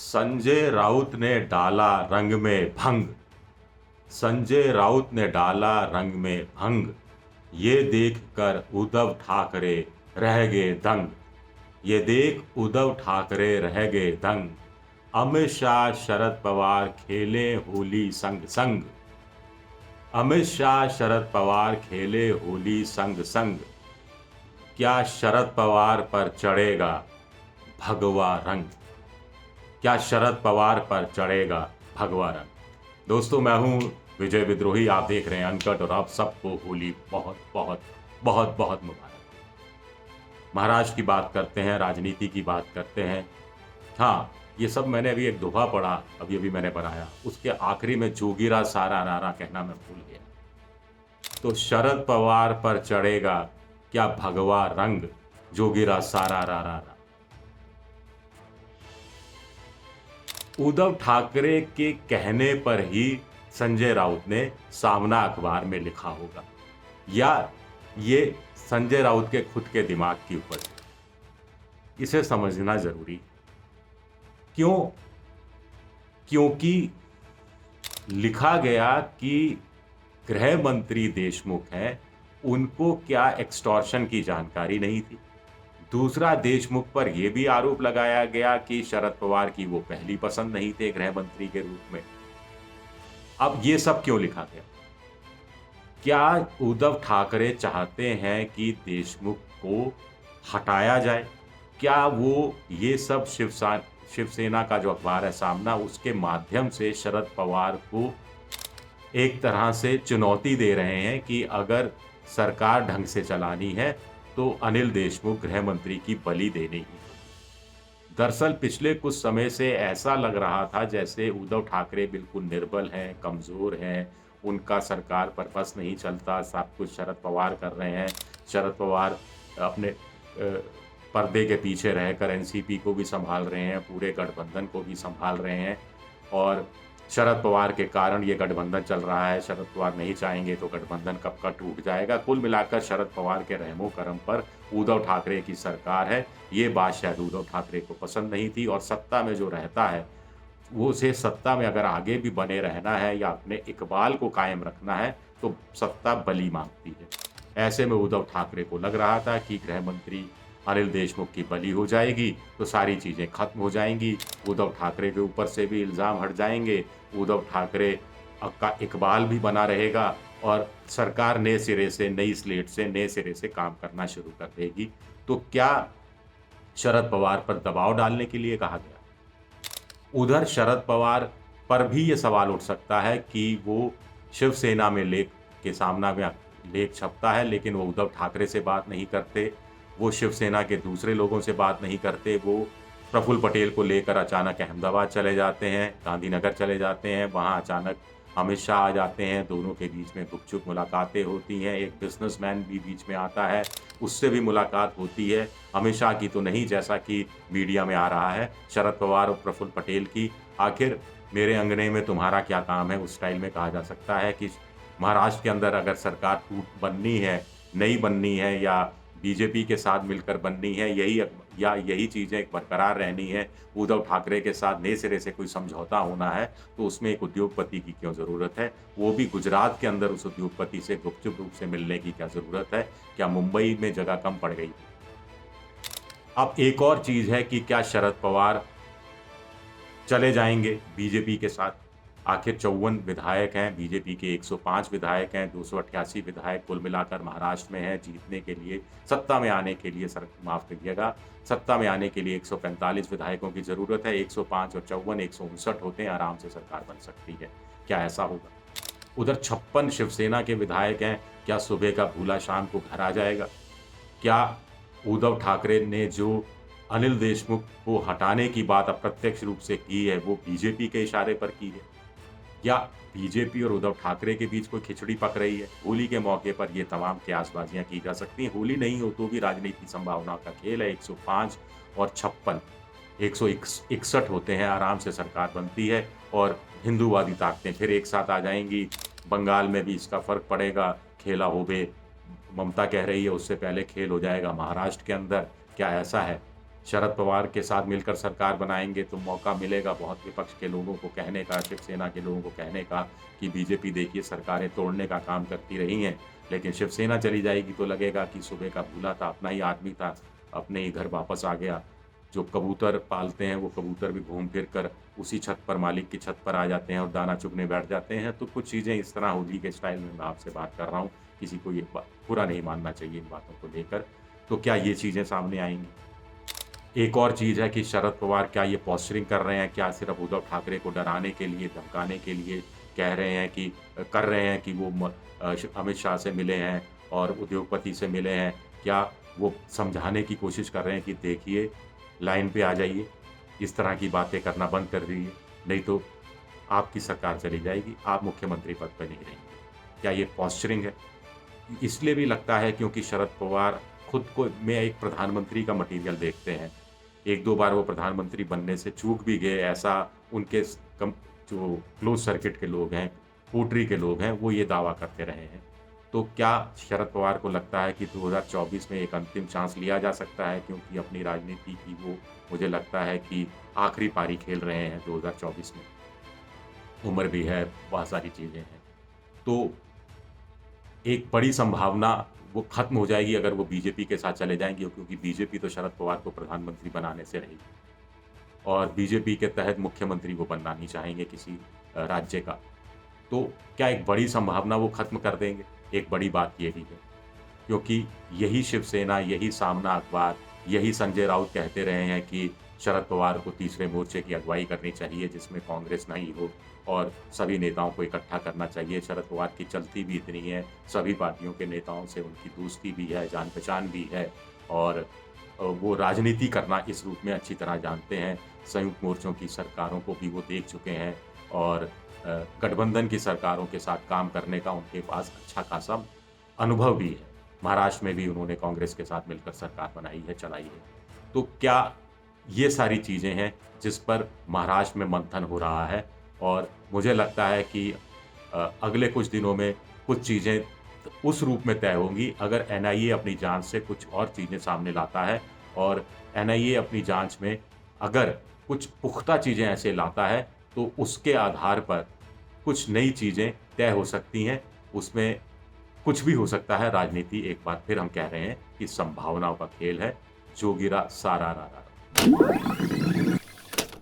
संजय राउत ने डाला रंग में भंग। संजय राउत ने डाला रंग में भंग। ये देखकर उद्धव ठाकरे रह गए दंग। ये देख उद्धव ठाकरे रह गए दंग। अमित शाह शरद पवार खेले होली संग संग। अमित शाह शरद पवार खेले होली संग संग। क्या शरद पवार पर चढ़ेगा भगवा रंग। क्या शरद पवार पर चढ़ेगा भगवा रंग। दोस्तों, मैं हूं विजय विद्रोही, आप देख रहे हैं अनकट और आप सबको होली बहुत बहुत बहुत बहुत मुबारक। महाराष्ट्र की बात करते हैं, राजनीति की बात करते हैं। हाँ, ये सब मैंने अभी एक दोहा पढ़ा, अभी मैंने बनाया, उसके आखिरी में जोगीरा सारा नारा कहना मैं भूल गया। तो शरद पवार पर चढ़ेगा क्या भगवा रंग, जोगीरा सारा रा रा रा। उद्धव ठाकरे के कहने पर ही संजय राउत ने सामना अखबार में लिखा होगा, या ये संजय राउत के खुद के दिमाग की उपज है। इसे समझना जरूरी। क्यों? क्योंकि लिखा गया कि गृह मंत्री देशमुख हैं, उनको क्या एक्सटॉर्शन की जानकारी नहीं थी। दूसरा, देशमुख पर यह भी आरोप लगाया गया कि शरद पवार की वो पहली पसंद नहीं थे गृह मंत्री के रूप में। अब ये सब क्यों लिखा गया? क्या उद्धव ठाकरे चाहते हैं कि देशमुख को हटाया जाए? क्या वो ये सब शिवसेना का जो अखबार है सामना, उसके माध्यम से शरद पवार को एक तरह से चुनौती दे रहे हैं कि अगर सरकार ढंग से चलानी है तो अनिल देशमुख गृह मंत्री की बलि देनी ही। दरअसल पिछले कुछ समय से ऐसा लग रहा था जैसे उद्धव ठाकरे बिल्कुल निर्बल हैं, कमज़ोर हैं, उनका सरकार पर बस नहीं चलता, सब कुछ शरद पवार कर रहे हैं। शरद पवार अपने पर्दे के पीछे रहकर एनसीपी को भी संभाल रहे हैं, पूरे गठबंधन को भी संभाल रहे हैं, और शरद पवार के कारण ये गठबंधन चल रहा है। शरद पवार नहीं चाहेंगे तो गठबंधन कब का टूट जाएगा। कुल मिलाकर शरद पवार के रहमो करम पर उद्धव ठाकरे की सरकार है, ये बात शायद उद्धव ठाकरे को पसंद नहीं थी। और सत्ता में जो रहता है, वो उसे सत्ता में अगर आगे भी बने रहना है या अपने इकबाल को कायम रखना है तो सत्ता बलि मांगती है। ऐसे में उद्धव ठाकरे को लग रहा था कि गृह मंत्री अनिल देशमुख की बलि हो जाएगी तो सारी चीज़ें खत्म हो जाएंगी, उद्धव ठाकरे के ऊपर से भी इल्ज़ाम हट जाएंगे, उद्धव ठाकरे का इकबाल भी बना रहेगा और सरकार नए सिरे से, नई स्लेट से, नए सिरे से काम करना शुरू कर देगी। तो क्या शरद पवार पर दबाव डालने के लिए कहा गया? उधर शरद पवार पर भी ये सवाल उठ सकता है कि वो शिवसेना में लेख के सामना में लेख छपता है, लेकिन वो उद्धव ठाकरे से बात नहीं करते, वो शिवसेना के दूसरे लोगों से बात नहीं करते। वो प्रफुल्ल पटेल को लेकर अचानक अहमदाबाद चले जाते हैं, गांधीनगर चले जाते हैं, वहाँ अचानक अमित शाह आ जाते हैं, दोनों के बीच में गुपचुप मुलाकातें होती हैं, एक बिजनेसमैन भी बीच में आता है, उससे भी मुलाकात होती है। अमित शाह की तो नहीं, जैसा कि मीडिया में आ रहा है, शरद पवार और प्रफुल्ल पटेल की। आखिर मेरे अंगने में तुम्हारा क्या काम है, उस स्टाइल में कहा जा सकता है कि महाराष्ट्र के अंदर अगर सरकार बननी है, नई बननी है, या बीजेपी के साथ मिलकर बननी है, यही चीज़ें बरकरार रहनी है, उद्धव ठाकरे के साथ नए सिरे से कोई समझौता होना है, तो उसमें एक उद्योगपति की क्यों ज़रूरत है? वो भी गुजरात के अंदर उस उद्योगपति से गुपचुप रूप से मिलने की क्या ज़रूरत है? क्या मुंबई में जगह कम पड़ गई? अब एक और चीज़ है कि क्या शरद पवार चले जाएंगे बीजेपी के साथ? आखिर 54 विधायक हैं, बीजेपी के 105 विधायक हैं, 288 विधायक कुल मिलाकर महाराष्ट्र में हैं। जीतने के लिए, सत्ता में आने के लिए, माफ़ करिएगा, सत्ता में आने के लिए 145 विधायकों की ज़रूरत है। 105 और 54 159 होते हैं, आराम से सरकार बन सकती है। क्या ऐसा होगा? उधर 56 शिवसेना के विधायक हैं, क्या सुबह का भूला शाम को घर आ जाएगा? क्या उद्धव ठाकरे ने जो अनिल देशमुख को हटाने की बात अप्रत्यक्ष रूप से की है, वो बीजेपी के इशारे पर की है? या बीजेपी और उद्धव ठाकरे के बीच कोई खिचड़ी पक रही है? होली के मौके पर ये तमाम कयासबाजियां की जा सकती हैं। होली नहीं हो तो भी राजनीति संभावना का खेल है। 105 और 56 161 होते हैं, आराम से सरकार बनती है और हिंदूवादी ताकतें फिर एक साथ आ जाएंगी। बंगाल में भी इसका फर्क पड़ेगा, खेला होबे ममता कह रही है, उससे पहले खेल हो जाएगा महाराष्ट्र के अंदर। क्या ऐसा है? शरद पवार के साथ मिलकर सरकार बनाएंगे तो मौका मिलेगा बहुत विपक्ष के लोगों को कहने का, शिवसेना के लोगों को कहने का कि बीजेपी देखिए सरकारें तोड़ने का काम करती रही हैं, लेकिन शिवसेना चली जाएगी तो लगेगा कि सुबह का भूला था, अपना ही आदमी था, अपने ही घर वापस आ गया। जो कबूतर पालते हैं वो कबूतर भी घूम फिर कर उसी छत पर, मालिक की छत पर आ जाते हैं और दाना चुगने बैठ जाते हैं। तो कुछ चीज़ें इस तरह होली के स्टाइल में मैं आपसे बात कर रहा हूँ। किसी को ये बुरा नहीं मानना चाहिए इन बातों को लेकर। तो क्या ये चीज़ें सामने आएंगी? एक और चीज़ है कि शरद पवार क्या ये पोस्चरिंग कर रहे हैं, क्या सिर्फ उद्धव ठाकरे को डराने के लिए, धमकाने के लिए कह रहे हैं कि कर रहे हैं कि वो अमित शाह से मिले हैं और उद्योगपति से मिले हैं? क्या वो समझाने की कोशिश कर रहे हैं कि देखिए लाइन पे आ जाइए, इस तरह की बातें करना बंद कर दीजिए, नहीं तो आपकी सरकार चली जाएगी, आप मुख्यमंत्री पद पर नहीं रहेंगे। क्या ये पोस्चरिंग है? इसलिए भी लगता है क्योंकि शरद पवार खुद को में एक प्रधानमंत्री का मटीरियल देखते हैं। 1-2 बार वो प्रधानमंत्री बनने से चूक भी गए, ऐसा उनके जो क्लोज सर्किट के लोग हैं, कोटरी के लोग हैं, वो ये दावा करते रहे हैं। तो क्या शरद पवार को लगता है कि 2024 में एक अंतिम चांस लिया जा सकता है? क्योंकि अपनी राजनीति की वो मुझे लगता है कि आखिरी पारी खेल रहे हैं 2024 में। उम्र भी है, बहुत सारी चीज़ें हैं। तो एक बड़ी संभावना वो खत्म हो जाएगी अगर वो बीजेपी के साथ चले जाएँगे, क्योंकि बीजेपी तो शरद पवार को प्रधानमंत्री बनाने से रही और बीजेपी के तहत मुख्यमंत्री वो बनना नहीं चाहेंगे किसी राज्य का। तो क्या एक बड़ी संभावना वो खत्म कर देंगे? एक बड़ी बात ये भी है, क्योंकि यही शिवसेना, यही सामना अखबार, यही संजय राउत कहते रहे हैं कि शरद पवार को तीसरे मोर्चे की अगुवाई करनी चाहिए जिसमें कांग्रेस नहीं हो और सभी नेताओं को इकट्ठा करना चाहिए। शरद पवार की चलती भी इतनी है, सभी पार्टियों के नेताओं से उनकी दोस्ती भी है, जान पहचान भी है और वो राजनीति करना इस रूप में अच्छी तरह जानते हैं। संयुक्त मोर्चों की सरकारों को भी वो देख चुके हैं और गठबंधन की सरकारों के साथ काम करने का उनके पास अच्छा खासा अनुभव भी है। महाराष्ट्र में भी उन्होंने कांग्रेस के साथ मिलकर सरकार बनाई है, चलाई है। तो क्या ये सारी चीज़ें हैं जिस पर महाराष्ट्र में मंथन हो रहा है और मुझे लगता है कि अगले कुछ दिनों में कुछ चीज़ें उस रूप में तय होंगी अगर एनआईए अपनी जांच से कुछ और चीज़ें सामने लाता है और एनआईए अपनी जांच में अगर कुछ पुख्ता चीज़ें ऐसे लाता है तो उसके आधार पर कुछ नई चीज़ें तय हो सकती हैं। उसमें कुछ भी हो सकता है। राजनीति एक बार फिर हम कह रहे हैं कि संभावनाओं का खेल है। जो गिरा सारा रारा।